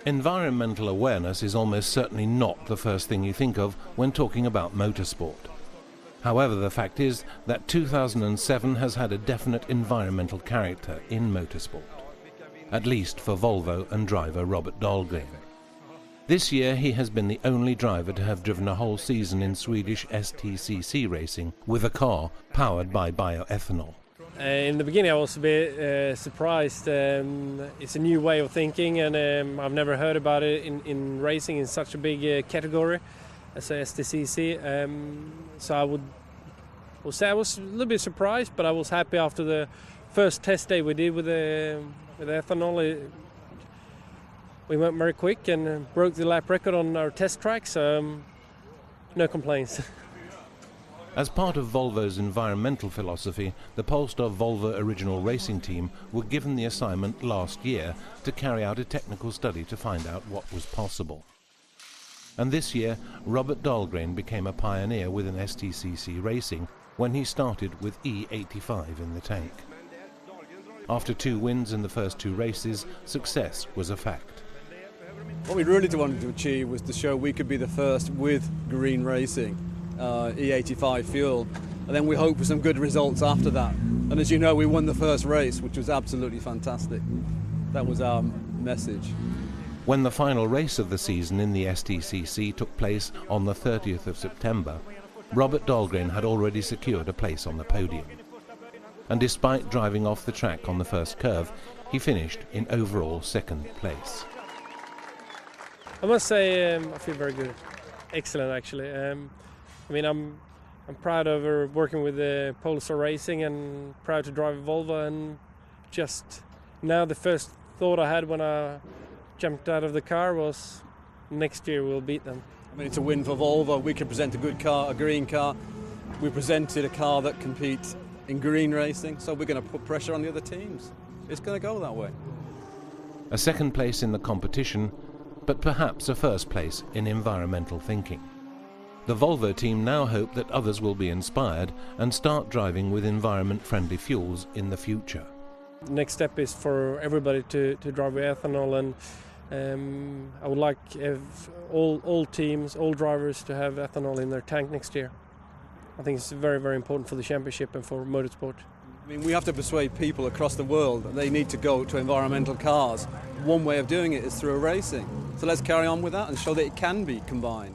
Environmental awareness is almost certainly not the first thing you think of when talking about motorsport. However, the fact is that 2007 has had a definite environmental character in motorsport, at least for Volvo and driver Robert Dahlgren. This year he has been the only driver to have driven a whole season in Swedish STCC racing with a car powered by bioethanol. In the beginning I was a bit surprised. It's a new way of thinking, and I've never heard about it in racing in such a big category as a STCC. So I would say I was a little bit surprised, but I was happy after the first test day we did with the ethanol. We went very quick and broke the lap record on our test track, so no complaints. As part of Volvo's environmental philosophy, the Polestar Volvo Original Racing team were given the assignment last year to carry out a technical study to find out what was possible. And this year, Robert Dahlgren became a pioneer within STCC racing when he started with E85 in the tank. After 2 wins in the first 2 races, success was a fact. What we really wanted to achieve was to show we could be the first with green racing, E85-fueled, and then we hope for some good results after that. And as you know, we won the first race, which was absolutely fantastic. That was our message. When the final race of the season in the STCC took place on the 30th of September, Robert Dahlgren had already secured a place on the podium. And despite driving off the track on the first curve, he finished in overall 2nd place. I must say I feel very good. Excellent, actually. I mean, I'm proud of working with Polestar Racing and proud to drive a Volvo, and just now the first thought I had when I jumped out of the car was next year we'll beat them. I mean, it's a win for Volvo. We can present a good car, a green car. We presented a car that competes in green racing, so we're going to put pressure on the other teams. It's going to go that way. A 2nd place in the competition, but perhaps a 1st place in environmental thinking. The Volvo team now hope that others will be inspired and start driving with environment-friendly fuels in the future. The next step is for everybody to drive with ethanol, and I would like all teams, all drivers to have ethanol in their tank next year. I think it's very, very important for the championship and for motorsport. I mean, we have to persuade people across the world that they need to go to environmental cars. One way of doing it is through racing. So let's carry on with that and show that it can be combined.